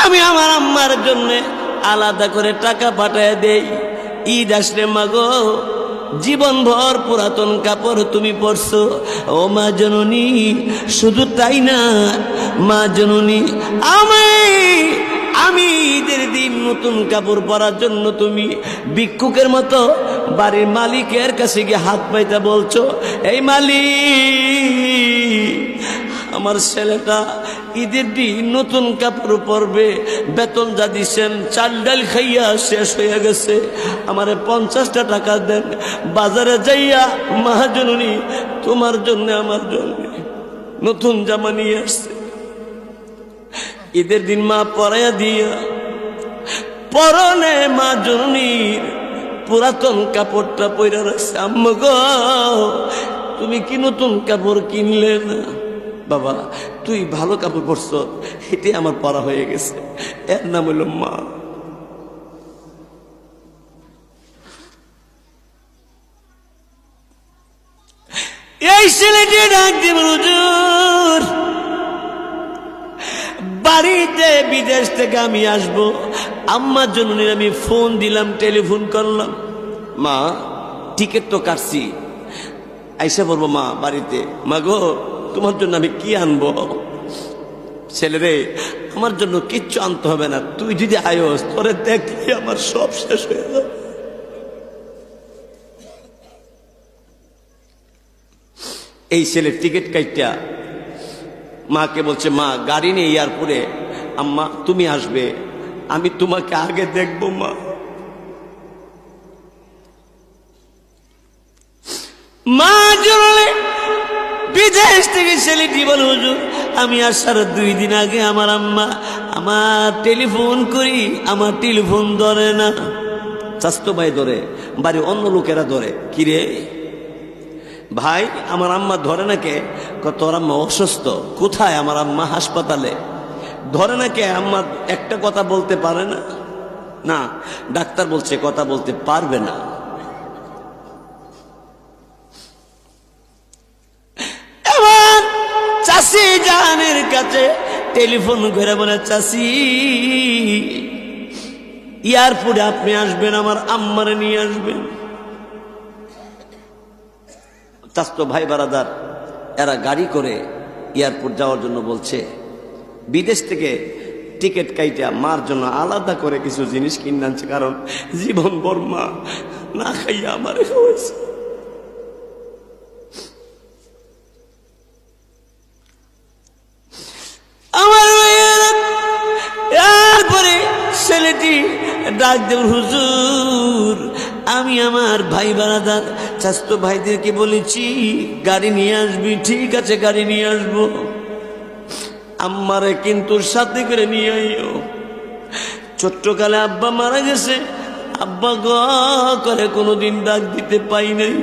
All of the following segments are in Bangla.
আমি আমার আম্মার জন্য আলাদা করে টাকা পাঠায় দেই। ঈদ আসলে মাগো জীবন ভর পুরাতন কাপড় তুমি পরছো। ও মা জননী, শুধু তাই না মা জননী, আমি ঈদের দিন নতুন কাপড় পরার জন্য তুমি ভিক্ষুকের মতো বাড়ির মালিকের কাছে গিয়ে হাত পাইতে বলছো, এই মালিক আমার ছেলেটা ঈদের দিন নতুন কাপড় পরবে, বেতন যা দিচ্ছেন চাল ডাল খাইয়া শেষ হয়ে গেছে, আমারে 50টা টাকা দেন, বাজারে যাইয়া মহাজননী তোমার জন্য আমার জন্য নতুন জামা নিয়ে আসছে। ঈদের দিন মা পরাইয়া দিয়া পরনে মা জননীর পুরাতন কাপড়টা পইরা রাখছে। আম্মা গো, তুমি কি নতুন কাপড় কিনলে না? বাবা তুই ভালো কাপড় পরছ, এটাই আমার পরা হয়ে গেছে। এর নাম হইল মা। এই ছেলেটি ডাক দিব, হুজুর বাড়িতে বিদেশ থেকে আমি আসবো, আম্মার জন্য আমি ফোন দিলাম, টেলিফোন করলাম, মা টিকিট তো কাটছি, আইসা পড়বো মা বাড়িতে। মা গো তোমার জন্য আমি কি আনবো? ছেলে রে, আমার জন্য কিচ্ছু আনতে হবে না, তুই যদি আয়োস তোরে দেখলি আমার সব শেষ হয়ে যাবে। এই ছেলে টিকিট কাইটা মাকে বলছে, মা গাড়ি নিয়ে এয়ারপোর্টে, আম্মা তুমি আসবে, আমি তোমাকে আগে দেখবো মা। মা জরলে বিদেশ থেকে ছেলেটি বল, হুজুর আমি আসার 2 দিন আগে আমার আম্মা আমার টেলিফোন করি, আমার টেলিফোন ধরে না। স্বাস্থ্য ভাই ধরে, বাড়ি অন্য লোকেরা ধরে, কিরে ভাই আমার আম্মা ধরে না কে? তোর আম্মা অসুস্থ। কোথায়? আমার আম্মা হাসপাতালে। ধরে না কে? আম্মা একটা কথা বলতে পারে না। না, ডাক্তার বলছে কথা বলতে পারবে না। এবার চাষি জাহানের কাছে টেলিফোন করে বলে, চাষি এয়ারপোর্টে আপনি আসবেন, আমার আম্মারে নিয়ে আসবেন। চাস্তো ভাই বারাদার এরা গাড়ি করে এয়ারপোর্ট যাওয়ার জন্য বলছে। বিদেশ থেকে টিকিট কাইটা মার জন্য আলাদা করে কিছু জিনিস কিনে আনছে, কারণ জীবন ভর মা না খাইয়া আমারে হয়েছে। আমার এরপরে ছেলেটি ডাক দেব, হুজুর আমি আমার ভাই বারাদার চাস্তো ভাইদেরকে বলেছি গাড়ি নিয়ে আসবি। ঠিক আছে গাড়ি নিয়ে আসবো, আম্মারে কিন্তু সাথে করে নিয়ে আইও। ছোট্টকালে আব্বা মারা গেছে, আব্বা গ করে কোনোদিন ডাক দিতে পাই নাই।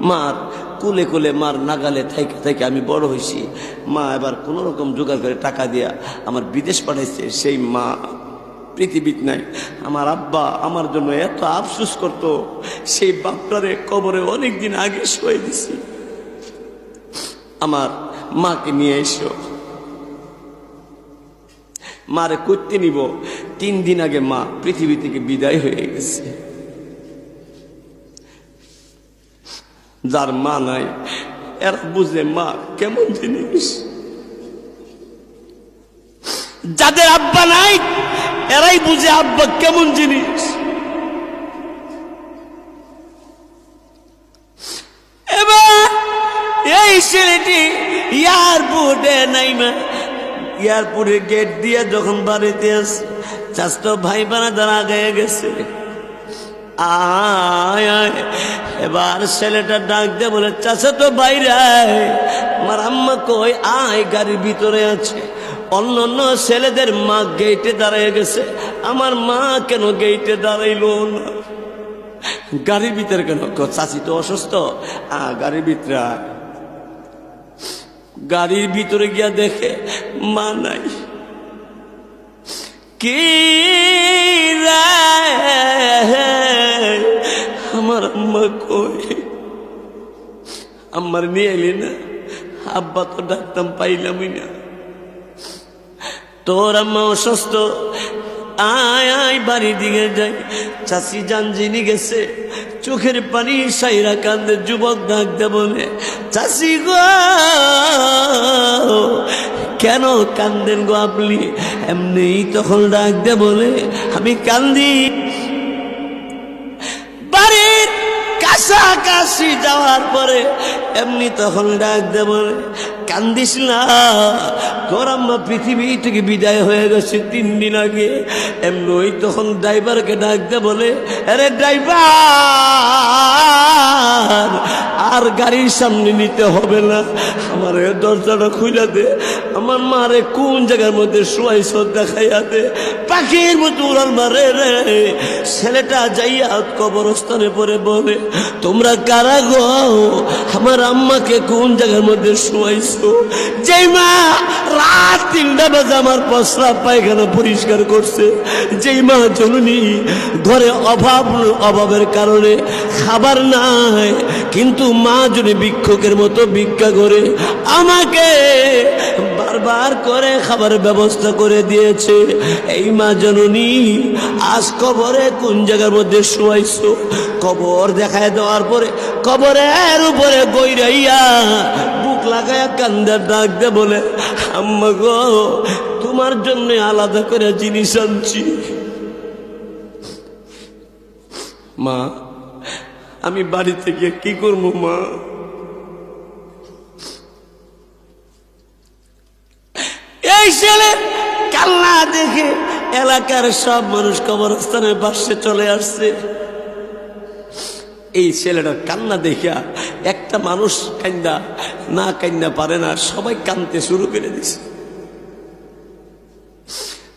মার কুলে কুলে মার নাগালে থেকে থেকে আমি বড় হয়েছি। মা এবার কোনো রকম জোগাড় করে টাকা দিয়া আমার বিদেশ পাঠাইছে। সেই মা পৃথিবীত নাই। আমার আব্বা আমার জন্য এত আফসোস করত, সেই বাপটারে কবরে অনেকদিন আগে শুয়ে দিছি। আমার মাকে নিয়ে এসো, মারে করতে নিব। 3 দিন আগে মা পৃথিবী থেকে বিদায় হয়ে গেছে। যার মা নাই এরা বুঝে মা কেমন জিনিস। যাদের আব্বা নাই এরাই বুঝে আব্বা কেমন জিনিস। এবার এই ছেলেটি এয়ারপোর্টে নাইমা এয়ারপোর্টের গেট দিয়ে যখন বাড়িতে আসে, চাচতো ভাই বানাদার আগে গেছে। আয় আয়, এবার ছেলেটা ডাক দিয়ে বলে, চাচাতো বাইরে আমার আম্মা কই? আয় গাড়ির ভিতরে আছে। অন্য অন্য ছেলেদের মা গেটে দাঁড়িয়ে গেছে, আমার মা কেন গেটে দাঁড়াইলো না? গাড়ির ভিতরে কেন? চাচি তো অসুস্থ। গাড়ির ভিতরে আয়। গাড়ির ভিতরে গিয়া দেখে মা নাই। কি আমার আম্মা কই? আম্মার নিয়ে এলি না? আব্বা তো ডাকতাম পাইলামই না। তোর আম্মা অসুস্থ, আয় আয় বাড়ির দিকে যাই। চাষি যান যিনি গেছে, চোখের পানি সাইরা কান্দে। যুবক ডাকতে বলে, চাষি গো কেন কান্দেন গো আপনি? এমনি তখন ডাকতে বলে, আমি কান্দি বাড়ির কাছাকাছি যাওয়ার পরে। এমনি তখন ডাকতে বলে, কান্দিস না, তোর আম্মা পৃথিবী থেকে বিদায় হয়ে গেছে 3 দিন আগে। এমনি ওই তখন ড্রাইভারকে ডাকতে বলে, আরে ড্রাইভার আর গাড়ির সামনে নিতে হবে না, আমার দরজাটা খুলে দে, আমার মারে কোন জায়গার মধ্যে শোয়াইছ দেখাইয়া দে। পাখির মতো উড়াল মারে রে। ছেলেটা যাইয়া কবরস্থানে পরে বলে, তোমরা কারা গো? আমার আম্মাকে কোন জায়গার মধ্যে শোয়াইছো? যেই মা রাত 3টা বাজে আমার প্রস্রাব পায়খানা পরিষ্কার করছে, যেই মা জননী ঘরে অভাবের কারণে খাবার নাই, কিন্তু মা যদি ভিক্ষুকের মতো ভিক্ষা করে আমাকে বারবার করে খাবারের ব্যবস্থা করে দিয়েছে, এই মা জননী আজ কবরে কোন জায়গার মধ্যে শোয়াইছো? কবর দেখায় দেওয়ার পরে কবরের উপরে গইরাইয়া বুক লাগায়া কান্দার ডাক দে বলে, আম্মা গো তোমার জন্য আলাদা করে জিনিস আনছি। মা আমি বাড়িতে গিয়ে কি করবো মা? এই ছেলে কান্না দেখে এলাকার সব মানুষ কবরস্থানের পাশে চলে আসছে। এই ছেলেটার কান্না দেখিয়া একটা মানুষ কান্দা না কান্দা পারে না, সবাই কাঁদতে শুরু করে দিছে।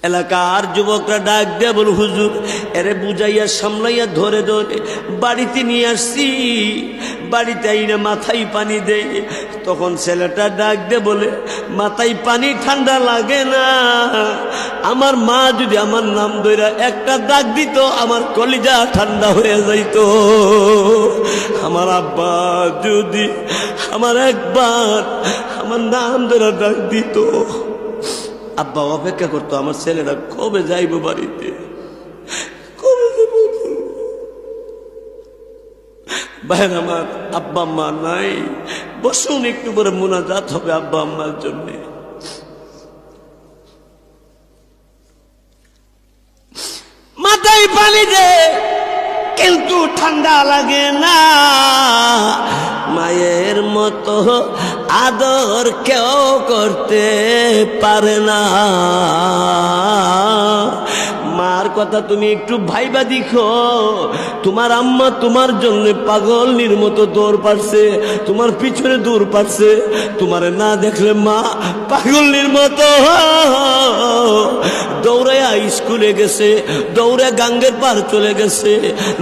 এলাকার যুবকরা ডাক দেয়া বল, হুজুর এরে বুঝাইয়া সামলাইয়া ধরে ধরে বাড়িতে নিয়ে আসছি। বাড়িতে আইনা মাথায় পানি দেয়। তখন ছেলেটা ডাক দে বলে, মাথায় পানি ঠান্ডা লাগে না, আমার মা যদি আমার নাম ধরে একটা ডাক দিত আমার কলিজা ঠান্ডা হয়ে যাইত। আমার আব্বা যদি আমার একবার আমার নাম ধরে ডাক দিত, আব্বা অপেক্ষা করতো আমার ছেলেরা কবে যাইব বাড়িতে, কবে যাইব। ভাই আমার আব্বা আম্মা নাই, বসুন একটু করে মোনাজাত হবে আব্বা আম্মার জন্য। মাথায় পানি দে কিন্তু ঠান্ডা লাগে না। মায়ের মতো আদর কেউ করতে পারে না। মার কথা তুমি একটু ভাইবা দেখো, তোমার আম্মা তোমার জন্য পাগলনির মতো দৌড় পারছে, তোমার পিছনে দৌড় পারছে। তোমারে না দেখলে মা পাগলনির মতো দৌড়াইয়া স্কুলে গেছে, দৌড়ে গাঙ্গের পার চলে গেছে,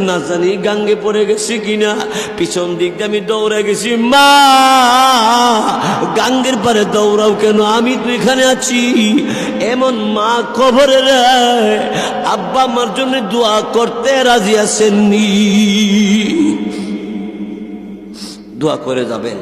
না জানি গাঙ্গে পড়ে গেছি কিনা। পিছন দিক দিয়ে আমি দৌড়ে গেছি, মা গাঙ্গের পারে দৌড়াও কেন, আমি তো এখানে আছি। এমন মা কবরে রে, আব্বা আমার জন্য দোয়া করতে রাজি আছেননি। দোয়া করে যাবেন।